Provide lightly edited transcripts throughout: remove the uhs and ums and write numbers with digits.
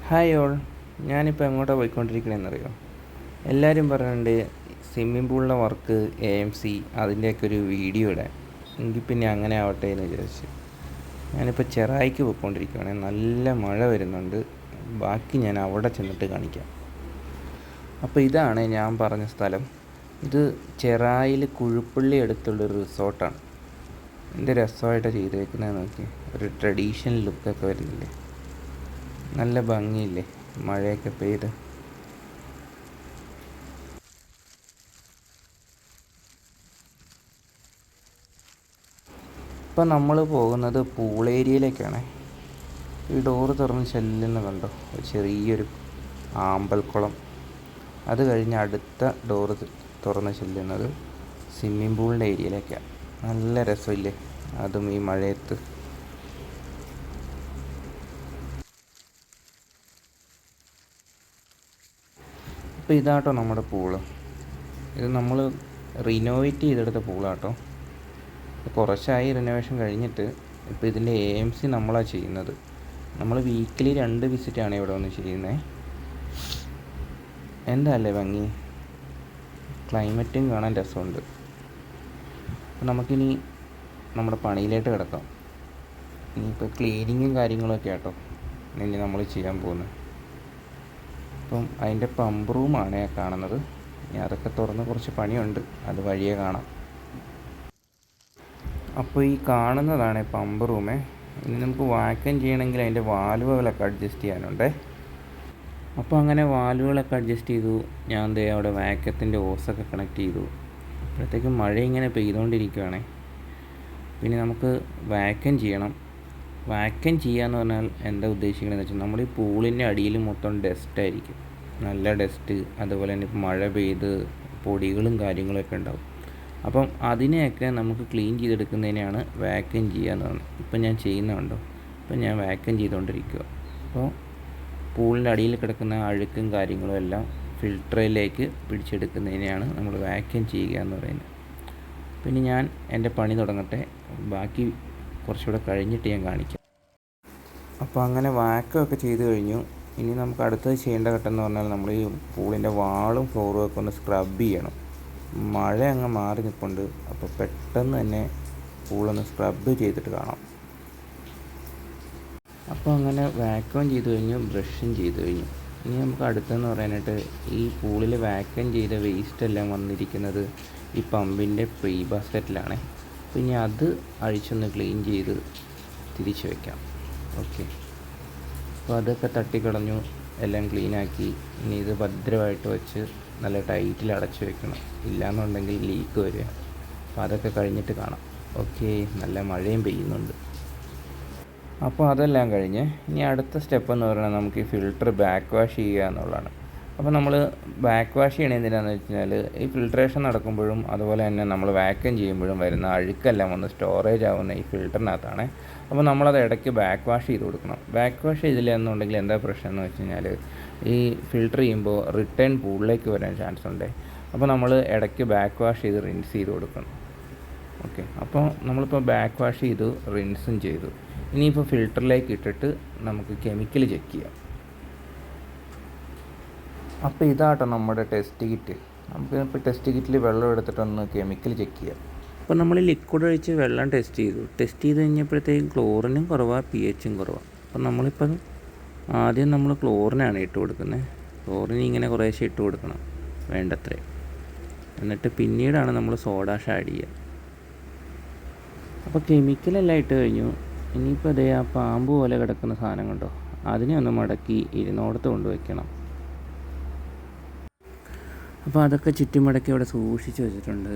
Hi all, ഞാനിപ്പോൾ എങ്ങോട്ടാണ് പോയിക്കൊണ്ടിരിക്കണമെന്നറിയോ? എല്ലാവരും പറയുന്നുണ്ട് സ്വിമ്മിംഗ് പൂളിലെ വർക്ക് AMC അതിൻ്റെയൊക്കെ ഒരു വീഡിയോ ഇടാൻ. എങ്കിൽ പിന്നെ അങ്ങനെ ആവട്ടെ എന്ന് വിചാരിച്ചു. ഞാനിപ്പോൾ ചെറായിക്ക് പോയിക്കൊണ്ടിരിക്കുകയാണ്. നല്ല മഴ വരുന്നുണ്ട്. ബാക്കി ഞാൻ അവിടെ ചെന്നിട്ട് കാണിക്കാം. അപ്പോൾ ഇതാണ് ഞാൻ പറഞ്ഞ സ്ഥലം. ഇത് ചെറായിൽ കുഴുപ്പള്ളി അടുത്തുള്ളൊരു റിസോർട്ടാണ്. എന്ത് രസമായിട്ടാണ് ചെയ്തേക്കുന്നത് നോക്കി. ഒരു ട്രഡീഷണൽ ലുക്കൊക്കെ വരുന്നില്ലേ, നല്ല ഭംഗിയില്ലേ മഴയൊക്കെ പെയ്ത്. ഇപ്പം നമ്മൾ പോകുന്നത് പൂൾ ഏരിയയിലേക്കാണ്. ഈ ഡോറ് തുറന്ന് ചെല്ലുന്ന കണ്ടോ, ചെറിയൊരു ആമ്പൽക്കുളം. അത് കഴിഞ്ഞ് അടുത്ത ഡോറ് തുറന്ന് ചെല്ലുന്നത് സ്വിമ്മിംഗ് പൂളിൻ്റെ ഏരിയയിലേക്കാണ്. നല്ല രസമില്ലേ അതും ഈ മഴയത്ത്. അപ്പോൾ ഇതാട്ടോ നമ്മുടെ പൂള്. ഇത് നമ്മൾ റിനോവേറ്റ് ചെയ്തെടുത്ത പൂളാട്ടോ. കുറച്ചായി റിനോവേഷൻ കഴിഞ്ഞിട്ട്. ഇപ്പോൾ ഇതിൻ്റെ AMC നമ്മളാണ് ചെയ്യുന്നത്. നമ്മൾ വീക്കിലി 2 വിസിറ്റാണ് ഇവിടെ വന്ന് ചെയ്യുന്നത്. എന്താ അല്ലേ ഭംഗി, ക്ലൈമറ്റും കാണാൻ രസമുണ്ട്. അപ്പോൾ നമുക്കിനി നമ്മുടെ പണിയിലേക്ക് കിടക്കാം. ഇനിയിപ്പോൾ ക്ലീനിങ്ങും കാര്യങ്ങളൊക്കെ ആട്ടോ ഇനി നമ്മൾ ചെയ്യാൻ പോകുന്നത്. അപ്പം അതിൻ്റെ പമ്പ് റൂമാണ് കാണുന്നത്. ഇനി അതൊക്കെ തുറന്ന് കുറച്ച് പണിയുണ്ട്, അത് വഴിയേ കാണാം. അപ്പോൾ ഈ കാണുന്നതാണ് പമ്പ് റൂമേ. ഇനി നമുക്ക് വാക്വം ചെയ്യണമെങ്കിൽ അതിൻ്റെ വാൽവുകളൊക്കെ അഡ്ജസ്റ്റ് ചെയ്യാനുണ്ട്. അപ്പോൾ അങ്ങനെ വാൽവുകളൊക്കെ അഡ്ജസ്റ്റ് ചെയ്തു. ഞാൻ ദേ അവിടെ വാക്വത്തിൻ്റെ ഓസൊക്കെ കണക്ട് ചെയ്തു. അപ്പോഴത്തേക്കും മഴ ഇങ്ങനെ പെയ്തുകൊണ്ടിരിക്കുകയാണ്. പിന്നെ നമുക്ക് വാക്വം ചെയ്യണം. വാക്വം ചെയ്യാന്ന് പറഞ്ഞാൽ എന്താ ഉദ്ദേശിക്കണമെന്ന് വെച്ചാൽ, നമ്മൾ ഈ പൂളിൻ്റെ അടിയിൽ മൊത്തം ഡസ്റ്റായിരിക്കും, നല്ല ഡസ്റ്റ്. അതുപോലെ തന്നെ ഇപ്പോൾ മഴ പെയ്ത് പൊടികളും കാര്യങ്ങളൊക്കെ ഉണ്ടാവും. അപ്പം അതിനെയൊക്കെ നമുക്ക് ക്ലീൻ ചെയ്തെടുക്കുന്നതിനെയാണ് വാക്വം ചെയ്യുക എന്ന് പറഞ്ഞത്. ഇപ്പം ഞാൻ ചെയ്യുന്നുണ്ടോ, ഇപ്പം ഞാൻ വാക്വം ചെയ്തുകൊണ്ടിരിക്കുക. അപ്പോൾ പൂളിൻ്റെ അടിയിൽ കിടക്കുന്ന അഴുക്കും കാര്യങ്ങളും എല്ലാം ഫിൽറ്ററിലേക്ക് പിടിച്ചെടുക്കുന്നതിനെയാണ് നമ്മൾ വാക്വം ചെയ്യുക എന്ന് പറയുന്നത്. പിന്നെ ഞാൻ എൻ്റെ പണി തുടങ്ങട്ടെ, ബാക്കി കുറച്ചുകൂടെ കഴിഞ്ഞിട്ട് ഞാൻ കാണിക്കാം. അപ്പോൾ അങ്ങനെ വാക്വമൊക്കെ ചെയ്ത് കഴിഞ്ഞു. ഇനി നമുക്ക് അടുത്തത് ചെയ്യേണ്ട ഘട്ടം എന്ന് പറഞ്ഞാൽ, നമ്മൾ ഈ പൂളിൻ്റെ വാളും ഫ്ലോറും ഒക്കെ ഒന്ന് സ്ക്രബ് ചെയ്യണം. മഴ അങ്ങ് മാറി നിൽപ്പുണ്ട്. അപ്പോൾ പെട്ടെന്ന് തന്നെ പൂളൊന്ന് സ്ക്രബ് ചെയ്തിട്ട് കാണാം. അപ്പോൾ അങ്ങനെ വാക്വം ചെയ്ത് കഴിഞ്ഞു, ബ്രഷും ചെയ്ത് കഴിഞ്ഞു. ഇനി നമുക്ക് അടുത്തെന്ന് പറയാനായിട്ട്, ഈ പൂളിൽ വാക്വം ചെയ്ത വേസ്റ്റ് എല്ലാം വന്നിരിക്കുന്നത് ഈ പമ്പിൻ്റെ പ്രീ ബാസ്ക്കറ്റിലാണ്. അപ്പോൾ ഇനി അത് അഴിച്ചൊന്ന് ക്ലീൻ ചെയ്ത് തിരിച്ച് വയ്ക്കാം. ഓക്കെ, അപ്പോൾ അതൊക്കെ തട്ടിക്കളഞ്ഞു, എല്ലാം ക്ലീനാക്കി. ഇനി ഇത് ഭദ്രമായിട്ട് വെച്ച് നല്ല ടൈറ്റിൽ അടച്ച് വെക്കണം, ഇല്ലയെന്നുണ്ടെങ്കിൽ ലീക്ക് വരിക. അപ്പോൾ അതൊക്കെ കഴിഞ്ഞിട്ട് കാണാം. ഓക്കെ, നല്ല മഴയും പെയ്യുന്നുണ്ട്. അപ്പോൾ അതെല്ലാം കഴിഞ്ഞ് ഇനി അടുത്ത സ്റ്റെപ്പ് എന്ന് പറയുന്നത്, നമുക്ക് ഈ ഫിൽറ്റർ ബാക്ക് വാഷ് ചെയ്യുക എന്നുള്ളതാണ്. അപ്പോൾ നമ്മൾ ബാക്ക് വാഷ് ചെയ്യണത് എന്തിനാണെന്ന് വെച്ച് കഴിഞ്ഞാൽ, ഈ ഫിൽട്രേഷൻ നടക്കുമ്പോഴും അതുപോലെ തന്നെ നമ്മൾ വാക്വം ചെയ്യുമ്പോഴും വരുന്ന അഴുക്കെല്ലാം വന്ന് സ്റ്റോറേജ് ആവുന്ന ഈ ഫിൽറ്ററിനകത്താണ്. അപ്പോൾ നമ്മളത് ഇടയ്ക്ക് ബാക്ക് വാഷ് ചെയ്ത് കൊടുക്കണം. ബാക്ക് വാഷ് ചെയ്തില്ല എന്നുണ്ടെങ്കിൽ എന്താ പ്രശ്നം എന്ന് വെച്ച് കഴിഞ്ഞാൽ, ഈ ഫിൽറ്റർ ചെയ്യുമ്പോൾ റിട്ടേൺ പൂളിലേക്ക് വരാൻ ചാൻസ് ഉണ്ട്. അപ്പോൾ നമ്മൾ ഇടയ്ക്ക് ബാക്ക് വാഷ് ചെയ്ത് റിൻസ് ചെയ്ത് കൊടുക്കണം. ഓക്കെ, അപ്പോൾ നമ്മളിപ്പോൾ ബാക്ക് വാഷ് ചെയ്തു, റിൻസും ചെയ്തു. ഇനിയിപ്പോൾ ഫിൽറ്ററിലേക്ക് ഇട്ടിട്ട് നമുക്ക് കെമിക്കൽ ചെക്ക് ചെയ്യാം. അപ്പോൾ ഇതാട്ടോ നമ്മുടെ ടെസ്റ്റ് കിറ്റ്. നമുക്ക് ഇപ്പോൾ ടെസ്റ്റ് കിറ്റിൽ വെള്ളം എടുത്തിട്ടൊന്ന് കെമിക്കൽ ചെക്ക് ചെയ്യാം. അപ്പോൾ നമ്മൾ ലിക്വിഡ് ഒഴിച്ച് വെള്ളം ടെസ്റ്റ് ചെയ്ത് കഴിഞ്ഞപ്പോഴത്തേക്കും ക്ലോറിനും കുറവാണ്, pHും കുറവാണ്. അപ്പോൾ നമ്മളിപ്പം ആദ്യം നമ്മൾ ക്ലോറിനാണ് ഇട്ട് കൊടുക്കുന്നത്. ക്ലോറിന് ഇങ്ങനെ കുറേശ്ശെ ഇട്ട് കൊടുക്കണം, വേണ്ടത്രേ. എന്നിട്ട് പിന്നീടാണ് നമ്മൾ സോഡാഷ് ആഡ് ചെയ്യുക. അപ്പോൾ കെമിക്കലെല്ലാം ഇട്ട് കഴിഞ്ഞു. ഇനിയിപ്പോൾ അതേ ആ പാമ്പ് പോലെ കിടക്കുന്ന സാധനം കണ്ടോ, അതിനെ ഒന്ന് മടക്കി ഇരുന്നോടത്ത് കൊണ്ടുവയ്ക്കണം. അപ്പോൾ അതൊക്കെ ചുറ്റുമടക്കി അവിടെ സൂക്ഷിച്ച് വെച്ചിട്ടുണ്ട്.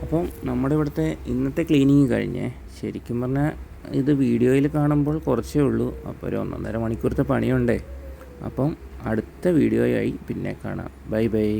അപ്പം നമ്മുടെ ഇവിടുത്തെ ഇന്നത്തെ ക്ലീനിങ് കഴിഞ്ഞേ. ശരിക്കും പറഞ്ഞാൽ ഇത് വീഡിയോയിൽ കാണുമ്പോൾ കുറച്ചേ ഉള്ളൂ. അപ്പോൾ ഒരു 1.5 മണിക്കൂറത്തെ പണിയുണ്ടേ. അപ്പം അടുത്ത വീഡിയോയായി പിന്നെ കാണാം. Bye bye.